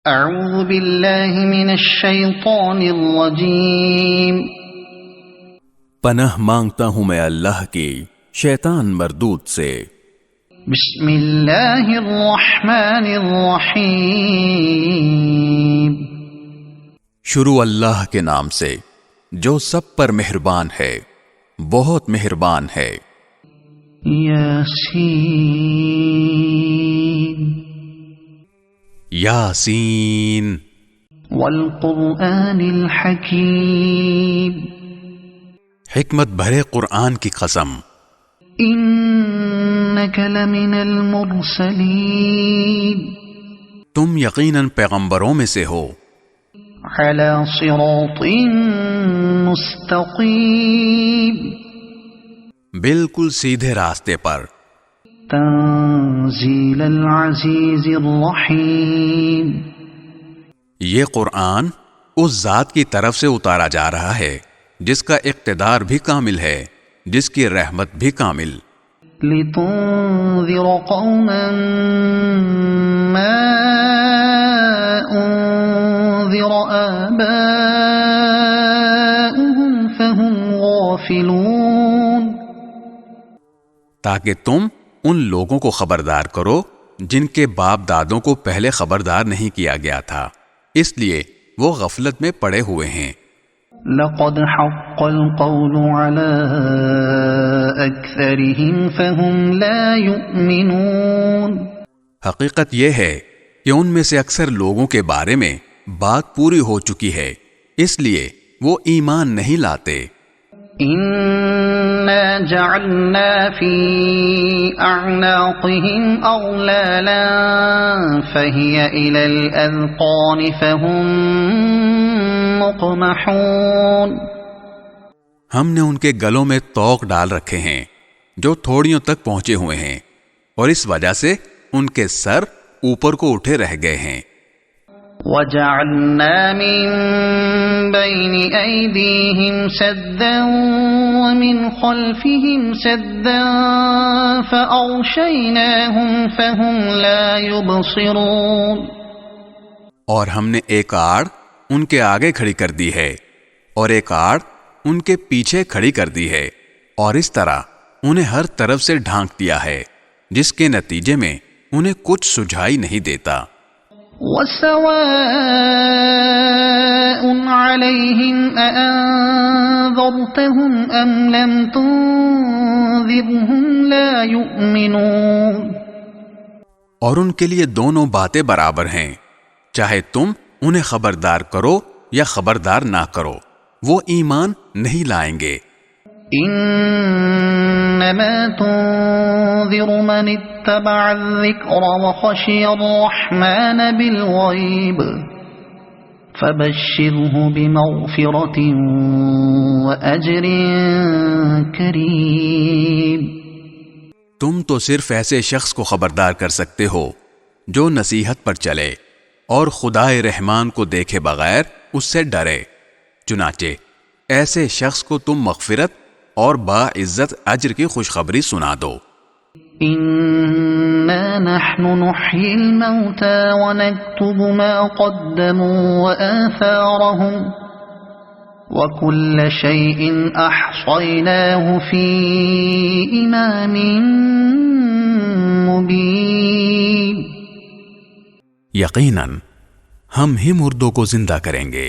اعوذ باللہ من الشیطان الرجیم پناہ مانگتا ہوں میں اللہ کی شیطان مردود سے۔ بسم اللہ الرحمن الرحیم شروع اللہ کے نام سے جو سب پر مہربان ہے، بہت مہربان ہے۔ یاسین یاسین والقرآن الحکیم حکمت بھرے قرآن کی قسم۔ انک لمن المرسلین تم یقیناً پیغمبروں میں سے ہو، علی صراط مستقیم بالکل سیدھے راستے پر۔ تنزیل العزیز الرحیم یہ قرآن اس ذات کی طرف سے اتارا جا رہا ہے جس کا اقتدار بھی کامل ہے، جس کی رحمت بھی کامل۔ لتنذر قوما ما انذر آباؤهم فهم غافلون تاکہ تم ان لوگوں کو خبردار کرو جن کے باپ دادوں کو پہلے خبردار نہیں کیا گیا تھا، اس لیے وہ غفلت میں پڑے ہوئے ہیں۔ لقد حق القول على اکثرهم فهم لا يؤمنون حقیقت یہ ہے کہ ان میں سے اکثر لوگوں کے بارے میں بات پوری ہو چکی ہے، اس لیے وہ ایمان نہیں لاتے۔ انا جعلنا في اعناقهم اغلالا فهي الى الاذقان فهم مقمحون ہم نے ان کے گلوں میں طوق ڈال رکھے ہیں جو تھوڑیوں تک پہنچے ہوئے ہیں، اور اس وجہ سے ان کے سر اوپر کو اٹھے رہ گئے ہیں۔ وَجَعَلْنَا مِن بَيْنِ أَيْدِيهِمْ سَدًّا وَمِنْ خَلْفِهِمْ سَدًّا فَأَغْشَيْنَاهُمْ فَهُمْ لَا يُبْصِرُونَ اور ہم نے ایک آڑ ان کے آگے کھڑی کر دی ہے اور ایک آڑ ان کے پیچھے کھڑی کر دی ہے، اور اس طرح انہیں ہر طرف سے ڈھانک دیا ہے، جس کے نتیجے میں انہیں کچھ سجھائی نہیں دیتا۔ وَسَوَاءٌ عَلَيْهِمْ أَأَنذَرْتَهُمْ أَمْ لَمْ تُنذِرْهُمْ لَا يُؤْمِنُونَ اور ان کے لیے دونوں باتیں برابر ہیں، چاہے تم انہیں خبردار کرو یا خبردار نہ کرو، وہ ایمان نہیں لائیں گے۔ انما تنذر من اتبع الذکر وخشی الرحمن بالغیب فبشره بمغفرة واجر کریم تم تو صرف ایسے شخص کو خبردار کر سکتے ہو جو نصیحت پر چلے اور خدائے رحمان کو دیکھے بغیر اس سے ڈرے، چنانچہ ایسے شخص کو تم مغفرت اور باعزت اجر کی خوشخبری سنا دو۔ انا نحن نحيي الموتى ونكتب ما قدموا وآثارهم وكل شيء احصيناه في امام مبين یقیناً ہم ہی مردوں کو زندہ کریں گے،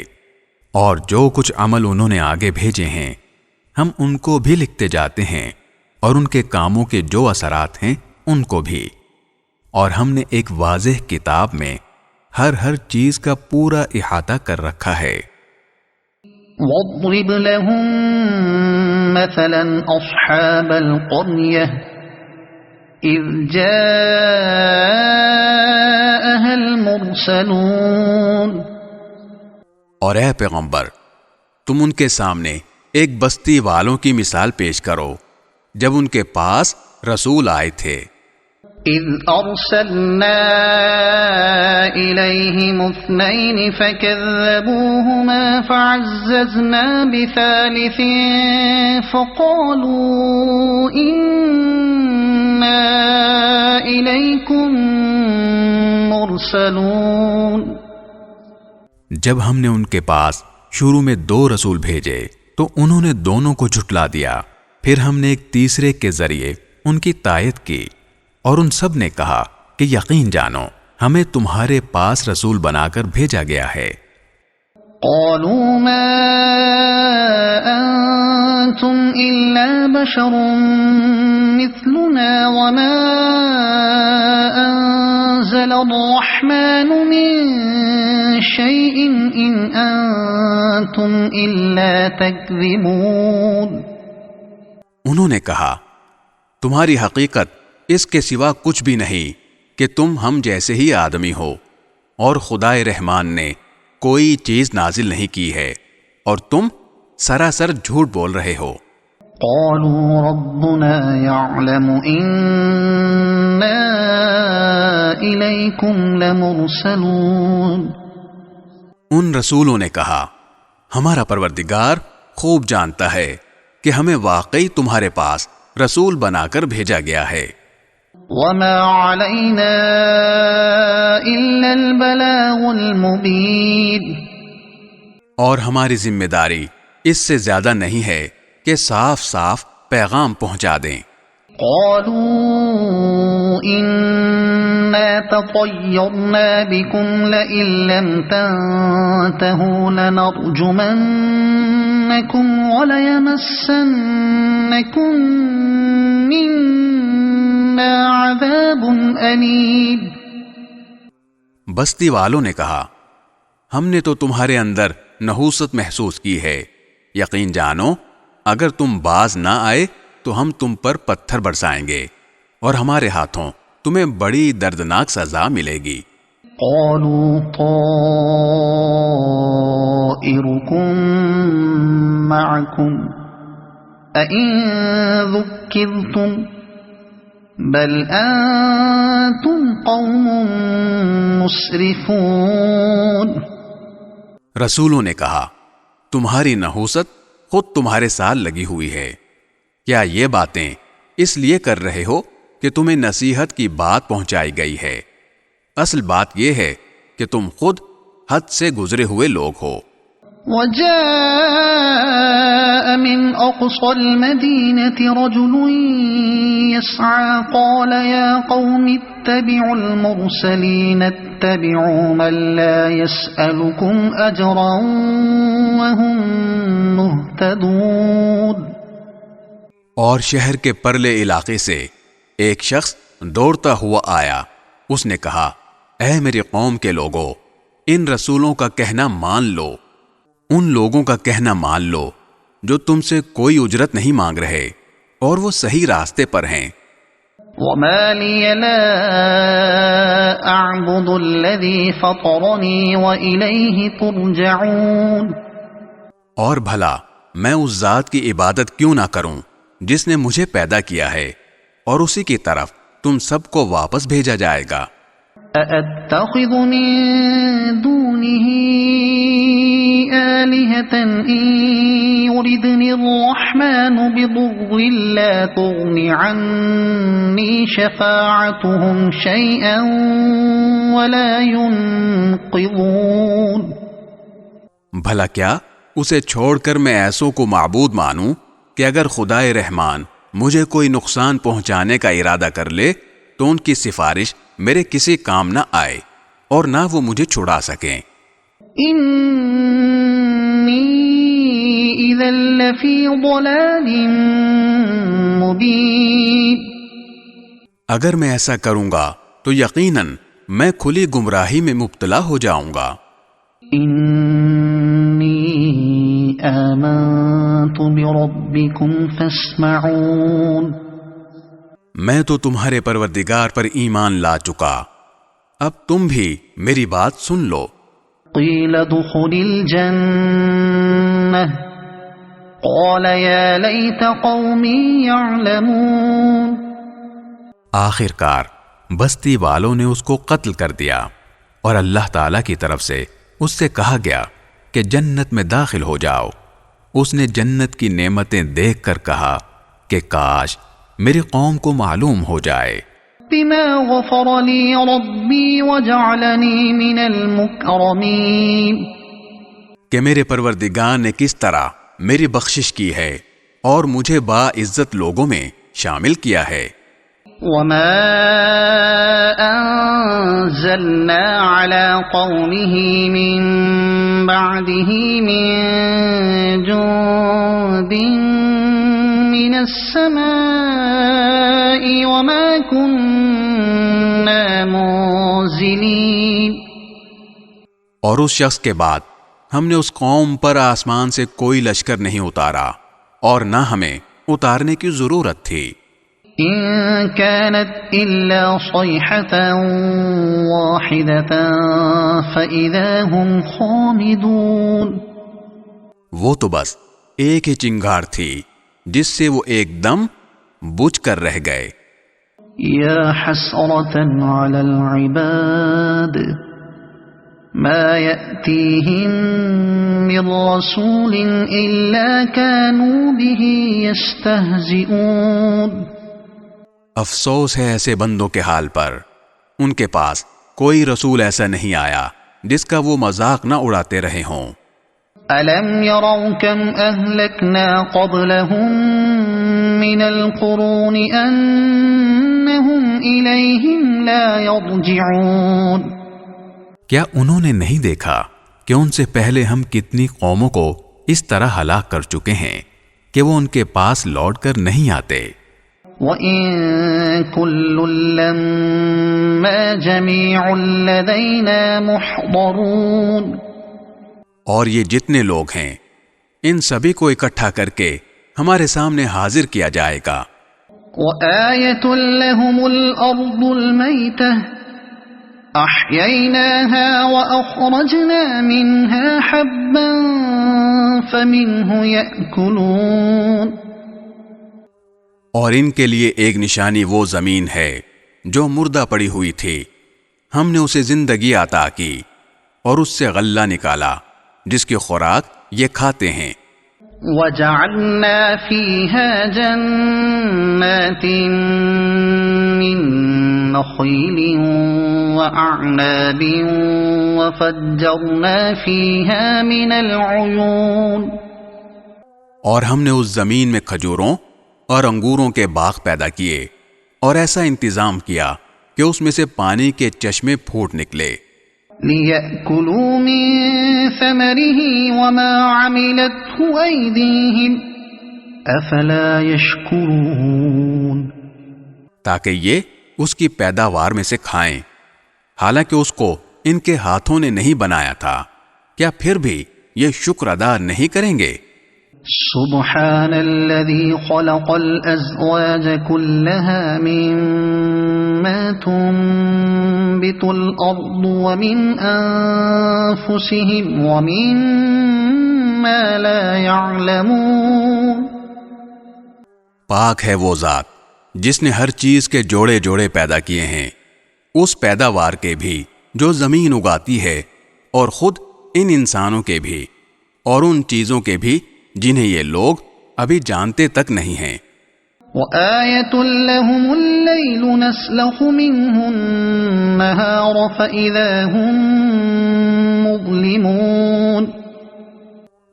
اور جو کچھ عمل انہوں نے آگے بھیجے ہیں ہم ان کو بھی لکھتے جاتے ہیں، اور ان کے کاموں کے جو اثرات ہیں ان کو بھی، اور ہم نے ایک واضح کتاب میں ہر چیز کا پورا احاطہ کر رکھا ہے۔ واضرب لهم مثلا اصحاب القرية اذ جاءها المرسلون اور اے پیغمبر تم ان کے سامنے ایک بستی والوں کی مثال پیش کرو جب ان کے پاس رسول آئے تھے۔ اذ ارسلنا الیہم اثنین فکذبوہما فعززنا بثالث فقالوا انا الیکم مرسلون جب ہم نے ان کے پاس شروع میں 2 رسول بھیجے تو انہوں نے دونوں کو جھٹلا دیا، پھر ہم نے ایک تیسرے کے ذریعے ان کی تائید کی، اور ان سب نے کہا کہ یقین جانو ہمیں تمہارے پاس رسول بنا کر بھیجا گیا ہے۔ قالوا ما أنتم إلا بشر مثلنا وما أنزل الرحمن من شيء إن أنتم إلا تكذبون۔ انہوں نے کہا تمہاری حقیقت اس کے سوا کچھ بھی نہیں کہ تم ہم جیسے ہی آدمی ہو، اور خدائے رحمان نے کوئی چیز نازل نہیں کی ہے، اور تم سراسر جھوٹ بول رہے ہو۔ قالوا ربنا يعلم إنا إليكم لمرسلون۔ ان رسولوں نے کہا ہمارا پروردگار خوب جانتا ہے کہ ہمیں واقعی تمہارے پاس رسول بنا کر بھیجا گیا ہے۔ وما علينا إلا البلاغ المبين۔ اور ہماری ذمہ داری اس سے زیادہ نہیں ہے کہ صاف صاف پیغام پہنچا دیں۔ قالوا إنا تطيرنا بكم لئن لم تنتهوا لنرجمنكم وليمسنكم منا عذاب أليم۔ بستی والوں نے کہا ہم نے تو تمہارے اندر نحوست محسوس کی ہے، یقین جانو اگر تم باز نہ آئے تو ہم تم پر پتھر برسائیں گے، اور ہمارے ہاتھوں تمہیں بڑی دردناک سزا ملے گی۔ قالوا طائركم معكم أئن ذكرتم بل أنتم قوم مسرفون۔ رسولوں نے کہا تمہاری نحوست خود تمہارے ساتھ لگی ہوئی ہے، کیا یہ باتیں اس لیے کر رہے ہو کہ تمہیں نصیحت کی بات پہنچائی گئی ہے؟ اصل بات یہ ہے کہ تم خود حد سے گزرے ہوئے لوگ ہو۔ وجاء من أقصى المدينة رجل يسعى قال يا قوم اتبعوا المرسلين اتبعوا من لا يسألكم أجرا وهم مهتدون۔ اور شہر کے پرلے علاقے سے ایک شخص دوڑتا ہوا آیا، اس نے کہا اے میری قوم کے لوگوں، ان رسولوں کا کہنا مان لو، ان لوگوں کا کہنا مان لو جو تم سے کوئی اجرت نہیں مانگ رہے اور وہ صحیح راستے پر ہیں۔ وما لي لا أعبد الذي فطرني وإليه ترجعون۔ اور بھلا میں اس ذات کی عبادت کیوں نہ کروں جس نے مجھے پیدا کیا ہے، اور اسی کی طرف تم سب کو واپس بھیجا جائے گا۔ أأتخذ من دونه آلهة إن يردني الرحمن بضر لا تغن عني شفاعتهم شيئا ولا ينقذون۔ بھلا کیا اسے چھوڑ کر میں ایسوں کو معبود مانوں کہ اگر خدائے رحمان مجھے کوئی نقصان پہنچانے کا ارادہ کر لے تو ان کی سفارش میرے کسی کام نہ آئے اور نہ وہ مجھے چھڑا سکیں۔ انی اذا لفی ضلال مبین۔ اگر میں ایسا کروں گا تو یقیناً میں کھلی گمراہی میں مبتلا ہو جاؤں گا۔ انی آمنت بربکم فاسمعون۔ میں تو تمہارے پروردگار پر ایمان لا چکا، اب تم بھی میری بات سن لو۔ قیل ادخل الجنہ قال یا لیت قومی یعلمون۔ آخر کار بستی والوں نے اس کو قتل کر دیا، اور اللہ تعالی کی طرف سے اس سے کہا گیا کہ جنت میں داخل ہو جاؤ۔ اس نے جنت کی نعمتیں دیکھ کر کہا کہ کاش میری قوم کو معلوم ہو جائے۔ بما غفر لی ربی وجعلنی من المکرمین۔ کہ میرے پروردگار نے کس طرح میری بخشش کی ہے اور مجھے با عزت لوگوں میں شامل کیا ہے. وما أنزلنا على قومه من بعده من جند من السماء وما كنا منزلين. اور اس شخص کے بعد ہم نے اس قوم پر آسمان سے کوئی لشکر نہیں اتارا اور نہ ہمیں اتارنے کی ضرورت تھی. إن كانت إلا صيحة واحدة فإذا هم خامدون. وہ تو بس ایک ہی چنگار تھی جس سے وہ ایک دم بجھ کر رہ گئے. يا حسرة على العباد ما يأتيهم من رسول إلا كانوا به يستهزئون. افسوس ہے ایسے بندوں کے حال پر، ان کے پاس کوئی رسول ایسا نہیں آیا جس کا وہ مذاق نہ اڑاتے رہے ہوں. أَلَمْ يَرَوْا كَمْ أَهْلَكْنَا قَبْلَهُمْ مِنَ الْقُرُونِ أَنَّهُمْ إِلَيْهِمْ لَا يَرْجِعُونَ. کیا انہوں نے نہیں دیکھا کہ ان سے پہلے ہم کتنی قوموں کو اس طرح ہلاک کر چکے ہیں کہ وہ ان کے پاس لوٹ کر نہیں آتے. وَإِن كُلٌّ لَّمَّا جَمِيعٌ لَّدَيْنَا مُحْضَرُونَ. اور یہ جتنے لوگ ہیں ان سبھی کو اکٹھا کر کے ہمارے سامنے حاضر کیا جائے گا. وَآيَةٌ لَّهُمُ الْأَرْضُ الْمَيْتَةُ أَحْيَيْنَاهَا وَأَخْرَجْنَا مِنْهَا حَبًّا فَمِنْهُ يَأْكُلُونَ. اور ان کے لیے ایک نشانی وہ زمین ہے جو مردہ پڑی ہوئی تھی، ہم نے اسے زندگی عطا کی اور اس سے غلہ نکالا جس کی خوراک یہ کھاتے ہیں. وَجَعَلْنَا فِيهَا جَنَّاتٍ مِّن نَّخِيلٍ وَأَعْنَابٍ وَفَجَّرْنَا فِيهَا مِنَ الْعُيُونِ. اور ہم نے اس زمین میں کھجوروں اور انگوروں کے باغ پیدا کیے اور ایسا انتظام کیا کہ اس میں سے پانی کے چشمے پھوٹ نکلے. لِيَأْكُلُوا مِن ثَمَرِهِ وَمَا عَمِلَتْهُ أَيْدِيهِمْ أَفَلَا يَشْكُرُونَ. تاکہ یہ اس کی پیداوار میں سے کھائیں، حالانکہ اس کو ان کے ہاتھوں نے نہیں بنایا تھا. کیا پھر بھی یہ شکر ادا نہیں کریں گے؟ سبحان الذي خلق الأزواج كلها مما تنبت الأرض ومن أنفسهم ومما لا يعلمون. پاک ہے وہ ذات جس نے ہر چیز کے جوڑے جوڑے پیدا کیے ہیں، اس پیداوار کے بھی جو زمین اگاتی ہے اور خود ان انسانوں کے بھی اور ان چیزوں کے بھی جنہیں یہ لوگ ابھی جانتے تک نہیں ہیں. وَآيَةٌ لَّهُمُ اللَّيْلُ نَسْلَخُ مِنْهُ النَّهَارَ فَإِذَا هُمْ مُظْلِمُونَ.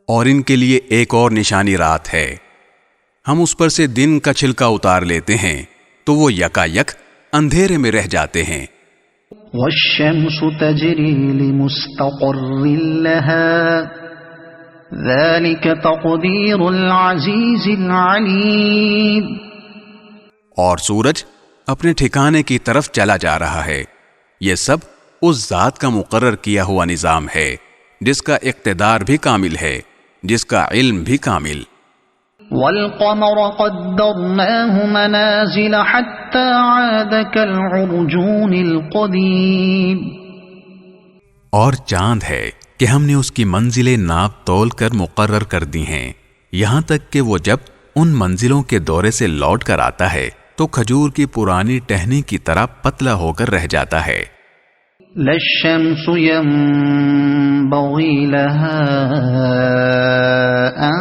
اور ان کے لیے ایک اور نشانی رات ہے، ہم اس پر سے دن کا چھلکا اتار لیتے ہیں تو وہ یکا یک اندھیرے میں رہ جاتے ہیں. وَالشَّمْسُ تَجْرِي لِمُسْتَقَرٍّ لَّهَا ذَلِكَ تَقْدِيرُ الْعَزِيزِ الْعَلِيمِ. اور سورج اپنے ٹھکانے کی طرف چلا جا رہا ہے، یہ سب اس ذات کا مقرر کیا ہوا نظام ہے جس کا اقتدار بھی کامل ہے، جس کا علم بھی کامل. وَالْقَمَرَ قَدَّرْنَاهُ مَنَازِلَ حَتَّى عَادَ كَالْعُرْجُونِ الْقَدِيمِ. اور چاند ہے کہ ہم نے اس کی منزلیں ناپ تول کر مقرر کر دی ہیں، یہاں تک کہ وہ جب ان منزلوں کے دورے سے لوٹ کر آتا ہے تو کھجور کی پرانی ٹہنی کی طرح پتلا ہو کر رہ جاتا ہے. لا الشمس ينبغي لها أن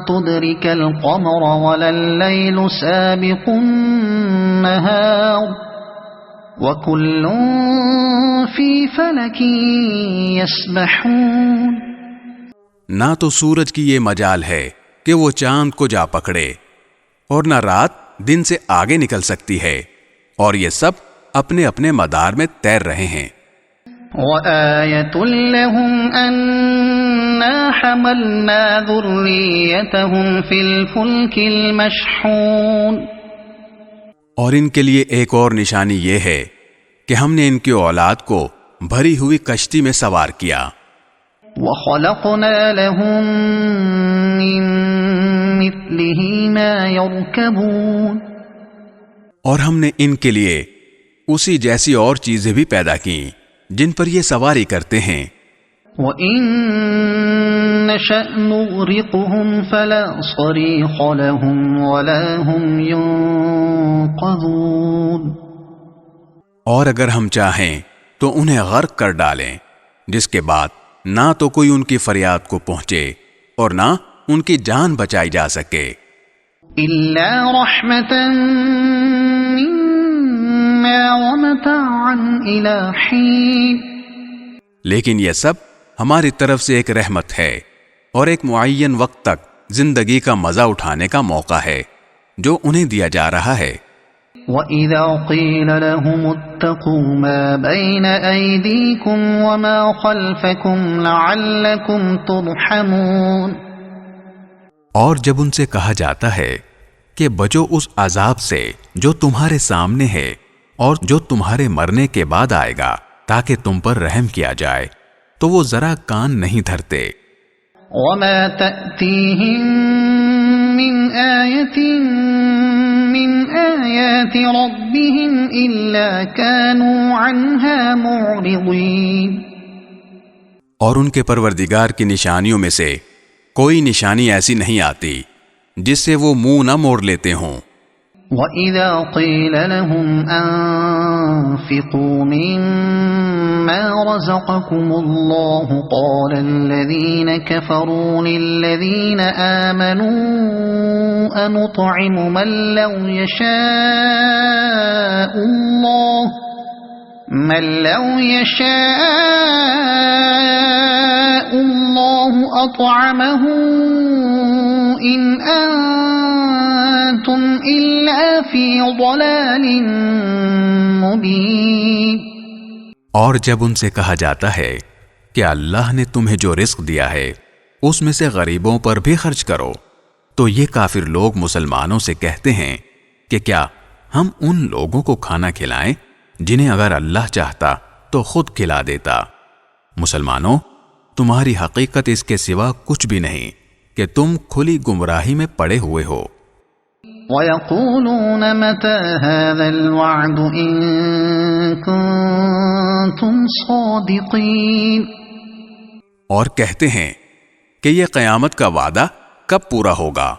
تدرك القمر ولا الليل سابق النهار وكل في فلك يسبحون. نہ تو سورج کی یہ مجال ہے کہ وہ چاند کو جا پکڑے، اور نہ رات دن سے آگے نکل سکتی ہے، اور یہ سب اپنے اپنے مدار میں تیر رہے ہیں۔ وَآيَةٌ لَهُمْ أَنَّا حَمَلْنَا ذُرِّيَّتَهُمْ فِي الْفُلْكِ الْمَشْحُونِ، اور ان کے لیے ایک اور نشانی یہ ہے کہ ہم نے ان کی اولاد کو بھری ہوئی کشتی میں سوار کیا۔ وَخَلَقْنَا لَهُم مِّن مِّثْلِهِ مَا يَرْكَبُونَ، اور ہم نے ان کے لیے اسی جیسی اور چیزیں بھی پیدا کی جن پر یہ سواری کرتے ہیں۔ وَإِن نَّشَأْ نُغْرِقْهُمْ فَلَا صَرِيخَ لَهُمْ وَلَا هُمْ يُنقَذُونَ، اور اگر ہم چاہیں تو انہیں غرق کر ڈالیں، جس کے بعد نہ تو کوئی ان کی فریاد کو پہنچے اور نہ ان کی جان بچائی جا سکے۔ إِلَّا رَحْمَةً مِّنَّا وَمَتَاعًا إِلَى حِينٍ، لیکن یہ سب ہماری طرف سے ایک رحمت ہے اور ایک معین وقت تک زندگی کا مزہ اٹھانے کا موقع ہے جو انہیں دیا جا رہا ہے۔ وَإِذَا قِيلَ لَهُمُ اتَّقُوا مَا بَيْنَ أَيْدِيكُمْ وَمَا خَلْفَكُمْ لَعَلَّكُمْ تُرْحَمُونَ، اور جب ان سے کہا جاتا ہے کہ بچو اس عذاب سے جو تمہارے سامنے ہے اور جو تمہارے مرنے کے بعد آئے گا تاکہ تم پر رحم کیا جائے، تو وہ ذرا کان نہیں دھرتے۔ وَمَا تَأْتِيهِم مِّنْ آيَةٍ مِّنْ آيَاتِ رَبِّهِمْ إِلَّا كَانُوا عَنْهَا مُعْرِضِينَ، اور ان کے پروردگار کی نشانیوں میں سے کوئی نشانی ایسی نہیں آتی جس سے وہ منہ نہ موڑ لیتے ہوں۔ وَإِذَا قِيلَ لَهُمْ أَنفِقُوا مِمَّا رَزَقَكُمُ اللَّهُ قَالَ الَّذِينَ كَفَرُوا لِلَّذِينَ آمَنُوا أَنُطْعِمُ مَن لَّوْ يَشَاءُ اللَّهُ أَطْعَمَهُ إِنْ أَنتُمْ إِلَّا فِي ضَلَالٍ مُبِينٍ، اور جب ان سے کہا جاتا ہے کہ اللہ نے تمہیں جو رزق دیا ہے اس میں سے غریبوں پر بھی خرچ کرو، تو یہ کافر لوگ مسلمانوں سے کہتے ہیں کہ کیا ہم ان لوگوں کو کھانا کھلائیں جنہیں اگر اللہ چاہتا تو خود کھلا دیتا۔ مسلمانوں، تمہاری حقیقت اس کے سوا کچھ بھی نہیں کہ تم کھلی گمراہی میں پڑے ہوئے ہو۔ وَيَقُولُونَ مَتَى هَذَا الْوَعْدُ إِن كُنتُمْ صَادِقِينَ، اور کہتے ہیں کہ یہ قیامت کا وعدہ کب پورا ہوگا؟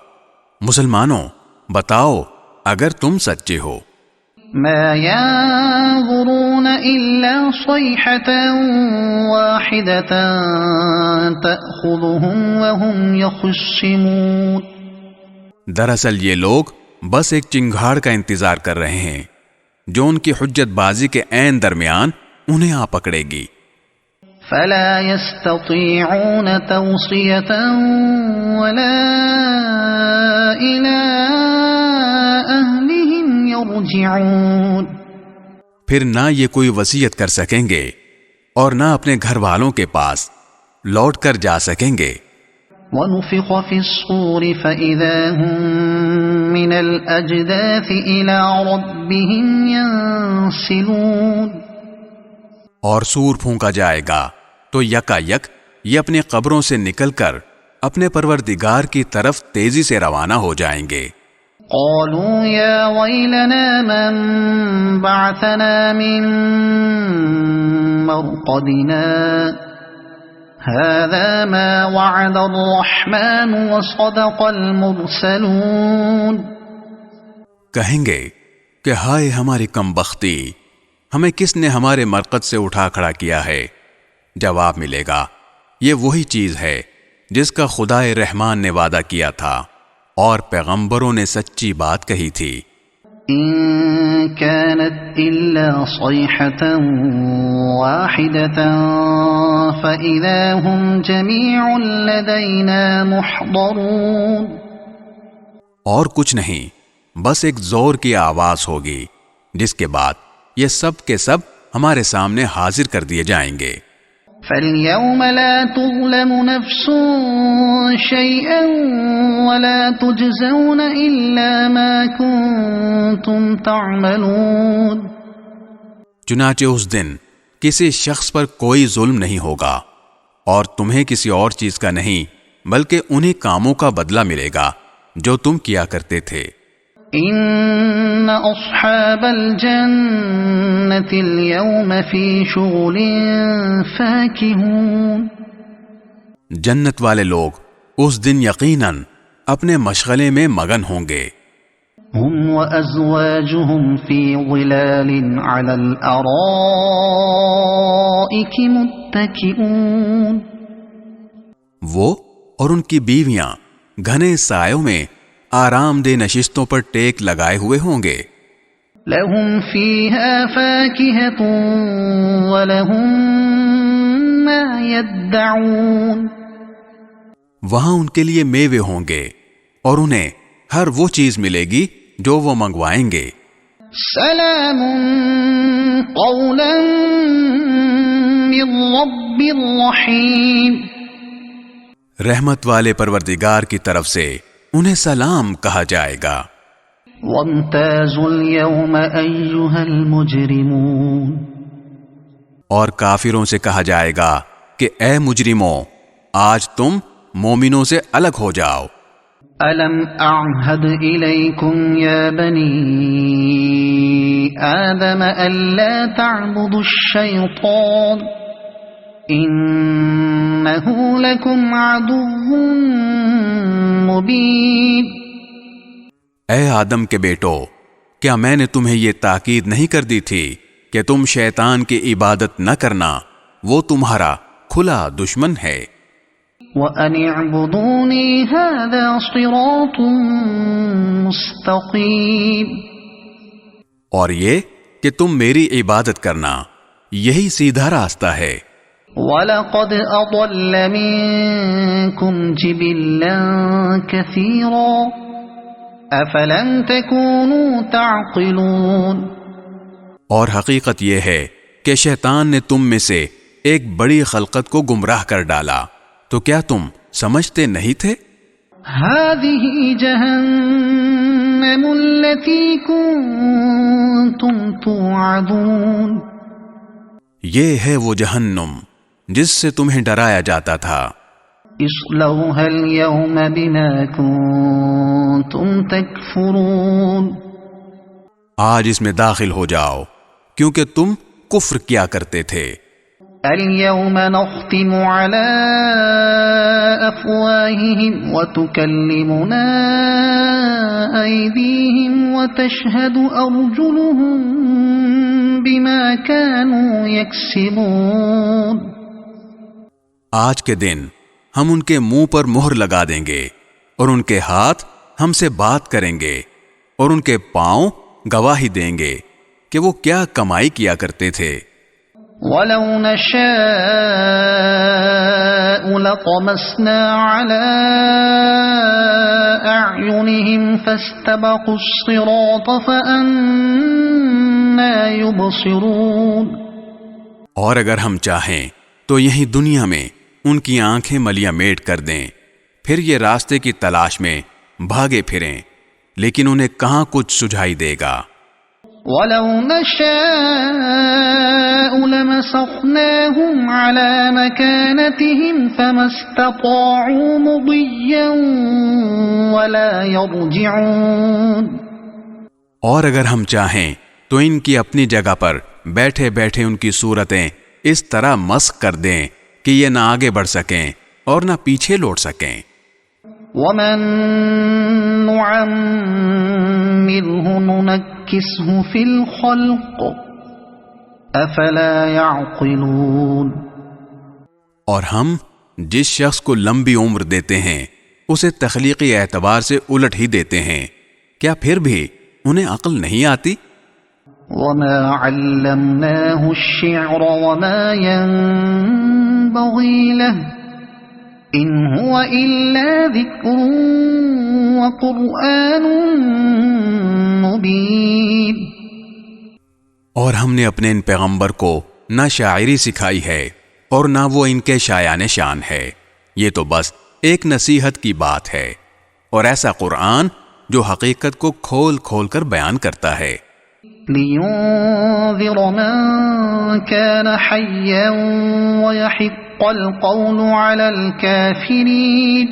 مسلمانوں، بتاؤ اگر تم سچے ہو۔ مَا يَنظُرُونَ إِلَّا صَيْحَةً وَاحِدَةً تَأْخُذُهُمْ وَهُمْ يَخِصِّمُونَ، دراصل یہ لوگ بس ایک چنگھاڑ کا انتظار کر رہے ہیں جو ان کی حجت بازی کے عین درمیان انہیں آ پکڑے گی۔ فَلَا يَسْتَطِيعُونَ تَوْصِيَةً وَلَا إِلَىٰ أَهْلِهِمْ يَرْجِعُونَ، پھر نہ یہ کوئی وصیت کر سکیں گے اور نہ اپنے گھر والوں کے پاس لوٹ کر جا سکیں گے۔ وَنُفِخَ فِي الصُّورِ فَإِذَا هُم مِّنَ الْأَجْدَاثِ إِلَىٰ رَبِّهِمْ يَنسِلُونَ، اور سور پھونکا جائے گا تو یکا یک یہ اپنی قبروں سے نکل کر اپنے پروردگار کی طرف تیزی سے روانہ ہو جائیں گے۔ قالوا يا ويلنا من بعثنا من مرقدنا هذا ما وعد الرحمن وصدق المرسلون، کہیں گے کہ ہائے ہماری کم بختی، ہمیں کس نے ہمارے مرقد سے اٹھا کھڑا کیا ہے؟ جواب ملے گا یہ وہی چیز ہے جس کا خدائے رحمان نے وعدہ کیا تھا اور پیغمبروں نے سچی بات کہی تھی۔ إن كانت إلا صيحة واحدة فإذا هم جميع لدينا محضرون. اور کچھ نہیں، بس ایک زور کی آواز ہوگی، جس کے بعد یہ سب کے سب ہمارے سامنے حاضر کر دیے جائیں گے. فَالْيَوْمَ لَا تُظْلَمُ نَفْسٌ شَيْئًا وَلَا تُجْزَوْنَ إِلَّا مَا كُنتُمْ تَعْمَلُونَ. چنانچہ اس دن کسی شخص پر کوئی ظلم نہیں ہوگا، اور تمہیں کسی اور چیز کا نہیں بلکہ انہی کاموں کا بدلہ ملے گا جو تم کیا کرتے تھے. ان اصحاب الجنة اليوم في شغل فاكهون. جنت والے لوگ اس دن یقیناً اپنے مشغلے میں مگن ہوں گے. هم وازواجهم في ظلال على الارائك متكئون. وہ اور ان کی بیویاں گھنے سایوں میں آرام دہ نشستوں پر ٹیک لگائے ہوئے ہوں گے. لهم فيها فاكهة ولهم ما يدعون. وہاں ان کے لیے میوے ہوں گے اور انہیں ہر وہ چیز ملے گی جو وہ منگوائیں گے. سلام قولا من رب الرحیم. رحمت والے پروردگار کی طرف سے انہیں سلام کہا جائے گا. وامتازوا اليوم ایھا المجرمون. اور کافروں سے کہا جائے گا کہ اے مجرموں، آج تم مومنوں سے الگ ہو جاؤ. الم اعہد الیکم یا بنی آدم الا تعبدوا الشیطان انہ لکم عدو مبین. اے آدم کے بیٹو، کیا میں نے تمہیں یہ تاکید نہیں کر دی تھی کہ تم شیطان کی عبادت نہ کرنا، وہ تمہارا کھلا دشمن ہے. وَأَنِ اعْبُدُونِي هَذَا صِرَاطٌ مُسْتَقِيمٌ. اور یہ کہ تم میری عبادت کرنا، یہی سیدھا راستہ ہے. وَلَقَدْ أَضَلَّ مِنكُمْ جِبِلًّا كَثِيرًا أَفَلَمْ تَكُونُوا تَعْقِلُونَ. اور حقیقت یہ ہے کہ شیطان نے تم میں سے ایک بڑی خلقت کو گمراہ کر ڈالا، تو کیا تم سمجھتے نہیں تھے؟ هذه جهنم التي كنتم توعدون. یہ ہے وہ جہنم جس سے تمہیں ڈرایا جاتا تھا. اصلوها اليوم بما كنتم تكفرون. آج اس میں داخل ہو جاؤ کیونکہ تم کفر کیا کرتے تھے. اليوم نختم على أفواههم وتكلمنا أيديهم وتشهد أرجلهم بما كانوا يكسبون. آج کے دن ہم ان کے منہ پر مہر لگا دیں گے اور ان کے ہاتھ ہم سے بات کریں گے اور ان کے پاؤں گواہی دیں گے کہ وہ کیا کمائی کیا کرتے تھے. وَلَوْ نَشَاءُ لَطَمَسْنَا عَلَىٰ أَعْيُنِهِمْ فَاسْتَبَقُوا الصِّرَاطَ فَأَنَّىٰ يُبْصِرُونَ. اور اگر ہم چاہیں تو یہیں دنیا میں ان کی آنکھیں ملیاں میٹ کر دیں، پھر یہ راستے کی تلاش میں بھاگے پھریں، لیکن انہیں کہاں کچھ سجھائی دے گا. وَلَوْ نَشَاءُ لَمَسَخْنَاهُمْ عَلَىٰ مَكَانَتِهِمْ فَمَا اسْتَطَاعُوا مُضِيًّا وَلَا يَرْجِعُونَ. اور اگر ہم چاہیں تو ان کی اپنی جگہ پر بیٹھے بیٹھے ان کی صورتیں اس طرح مسخ کر دیں کہ یہ نہ آگے بڑھ سکیں اور نہ پیچھے لوٹ سکیں. وَمَن نُعَمِّرْهُ نُنَكِّسْهُ فِي الْخَلْقِ أَفَلَا يَعْقِلُونَ. اور ہم جس شخص کو لمبی عمر دیتے ہیں اسے تخلیقی اعتبار سے الٹ ہی دیتے ہیں، کیا پھر بھی انہیں عقل نہیں آتی؟ وما علمناه الشعر وما ينبغي له إن هو إلا ذكر وقرآن مبين۔ اور ہم نے اپنے ان پیغمبر کو نہ شاعری سکھائی ہے اور نہ وہ ان کے شایان شان ہے، یہ تو بس ایک نصیحت کی بات ہے، اور ایسا قرآن جو حقیقت کو کھول کھول کر بیان کرتا ہے۔ لِيُنذِرَ مَن كَانَ حَيًّا وَيَحِقَّ الْقَوْلُ عَلَى الْكَافِرِينَ،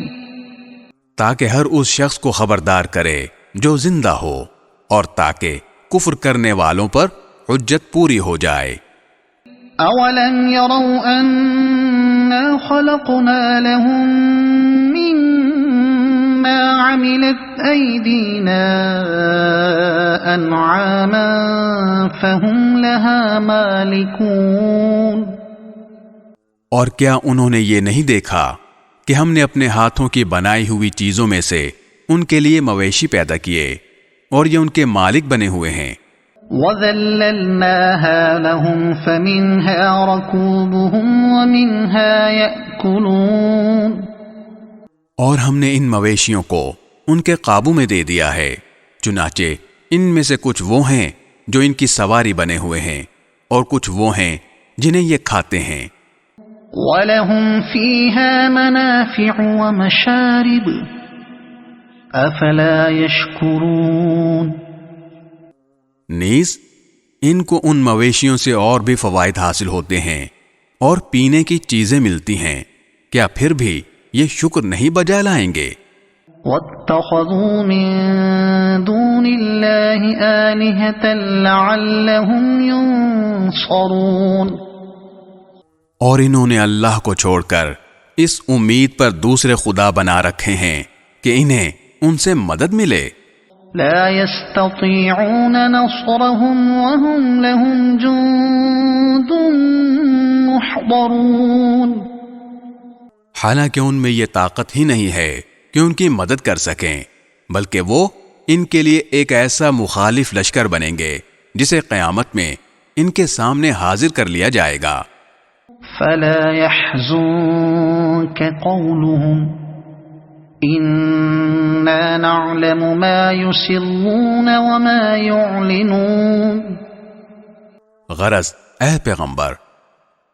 تاکہ ہر اس شخص کو خبردار کرے جو زندہ ہو، اور تاکہ کفر کرنے والوں پر حجت پوری ہو جائے۔ أَوَلَمْ يَرَوْا أَنَّا خَلَقْنَا لَهُم مِّمَّا عَمِلَتْ أَيْدِينَا أَنْعَامًا فَهُمْ لَهَا مَالِكُونَ۔ اور کیا انہوں نے یہ نہیں دیکھا کہ ہم نے اپنے ہاتھوں کی بنائی ہوئی چیزوں میں سے ان کے لیے مویشی پیدا کیے اور یہ ان کے مالک بنے ہوئے ہیں۔ وَذَلَّلْنَاهَا لَهُمْ فَمِنْهَا رَكُوبُهُمْ وَمِنْهَا يَأْكُلُونَ، اور ہم نے ان مویشیوں کو ان کے قابو میں دے دیا ہے، چنانچہ ان میں سے کچھ وہ ہیں جو ان کی سواری بنے ہوئے ہیں اور کچھ وہ ہیں جنہیں یہ کھاتے ہیں۔ وَلَهُمْ فِيهَا مَنَافِعُ وَمَشَارِبُ أَفَلَا يَشْكُرُونَ۔ نیز ان کو ان مویشیوں سے اور بھی فوائد حاصل ہوتے ہیں اور پینے کی چیزیں ملتی ہیں، کیا پھر بھی یہ شکر نہیں بجا لائیں گے؟ وَاتَّخَذُوا مِن دُونِ اللَّهِ آلِهَةً لَعَلَّهُمْ يُنصَرُونَ، اور انہوں نے اللہ کو چھوڑ کر اس امید پر دوسرے خدا بنا رکھے ہیں کہ انہیں ان سے مدد ملے۔ لا يستطيعون نصرهم وهم لهم جند محضرون، حالانکہ ان میں یہ طاقت ہی نہیں ہے کہ ان کی مدد کر سکیں، بلکہ وہ ان کے لیے ایک ایسا مخالف لشکر بنیں گے جسے قیامت میں ان کے سامنے حاضر کر لیا جائے گا۔ فلا يحزنك قولهم إنا نعلم ما يسرون وما يعلنون۔ غرض اے پیغمبر،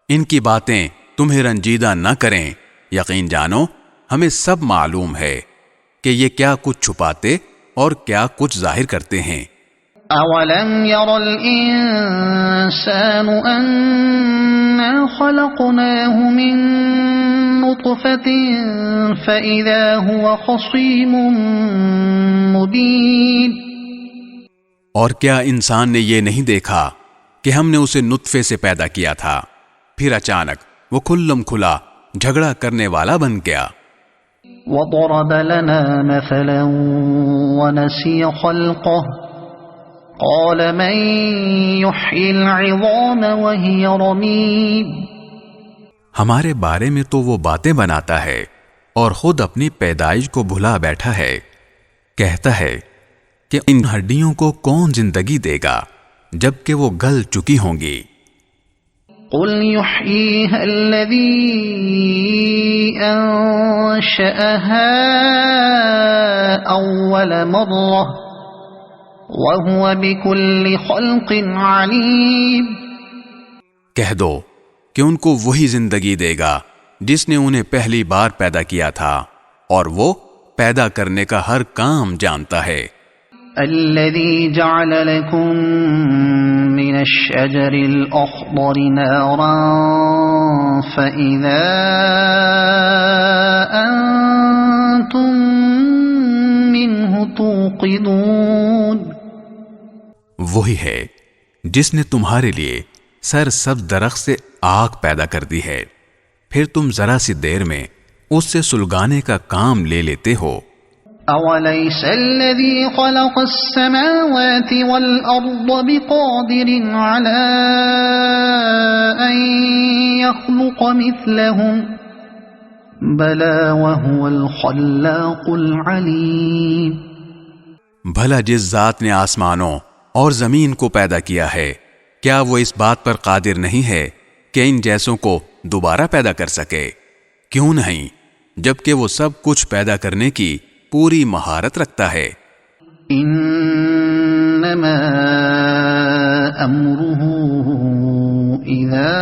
ان کی باتیں تمہیں رنجیدہ نہ کریں، یقین جانو ہمیں سب معلوم ہے کہ یہ کیا کچھ چھپاتے اور کیا کچھ ظاہر کرتے ہیں۔ أَوَلَمْ يَرَ الْإِنسَانُ أَنَّا خَلَقْنَاهُ مِن نُّطْفَةٍ فَإِذَا هُوَ خَصِيمٌ مُّبِينٌ۔ اور کیا انسان نے یہ نہیں دیکھا کہ ہم نے اسے نطفے سے پیدا کیا تھا، پھر اچانک وہ کھلم کھلا جھگڑا کرنے والا بن گیا۔ وَضَرَبَ لَنَا مَثَلًا وَنَسِيَ خَلْقَهُ قَالَ مَن يُحْيِي الْعِظَامَ وَهِيَ رَمِيمٌ۔ ہمارے بارے میں تو وہ باتیں بناتا ہے اور خود اپنی پیدائش کو بھلا بیٹھا ہے، کہتا ہے کہ ان ہڈیوں کو کون زندگی دے گا جبکہ وہ گل چکی ہوں گی۔ قُلْ يُحْيِيهَا الَّذِي أَنشَأَهَا أَوَّلَ مَرَّةٍ وَهُوَ بِكُلِّ خَلْقٍ عَلِيمٌ۔ کہہ دو کہ ان کو وہی زندگی دے گا جس نے انہیں پہلی بار پیدا کیا تھا، اور وہ پیدا کرنے کا ہر کام جانتا ہے۔ الَّذِي جَعَلَ لَكُم مِّنَ الشَّجَرِ الْأَخْضَرِ نَارًا فَإِذَا أَنتُم مِّنْهُ تُوقِدُونَ۔ وہی ہے جس نے تمہارے لیے سر سبز درخت سے آگ پیدا کر دی ہے، پھر تم ذرا سی دیر میں اس سے سلگانے کا کام لے لیتے ہو۔ أَوَلَيْسَ الَّذِي خَلَقَ السَّمَاوَاتِ وَالْأَرْضَ بِقَادِرٍ عَلَىٰ أَن يَخْلُقَ مِثْلَهُم بَلَىٰ وَهُوَ الْخَلَّاقُ الْعَلِيمُ۔ بھلا جس ذات نے آسمانوں اور زمین کو پیدا کیا ہے، کیا وہ اس بات پر قادر نہیں ہے کہ ان جیسوں کو دوبارہ پیدا کر سکے؟ کیوں نہیں، جبکہ وہ سب کچھ پیدا کرنے کی پوری مہارت رکھتا ہے۔ انما امره اذا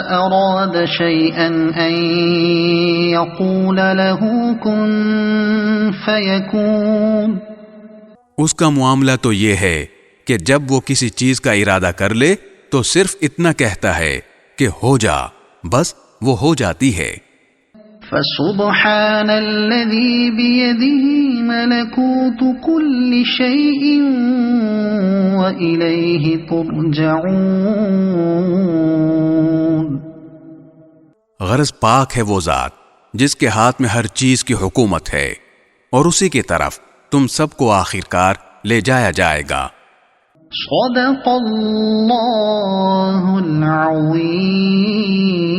اراد شيئا ان يقول له كن فيكون، اس کا معاملہ تو یہ ہے کہ جب وہ کسی چیز کا ارادہ کر لے تو صرف اتنا کہتا ہے کہ ہو جا، بس وہ ہو جاتی ہے۔ فسبحان الذي بيده ملكوت كل شيء وإليه ترجعون، غرض پاک ہے وہ ذات جس کے ہاتھ میں ہر چیز کی حکومت ہے، اور اسی کی طرف تم سب کو آخرکار لے جایا جائے گا۔ صدق اللہ العظیم۔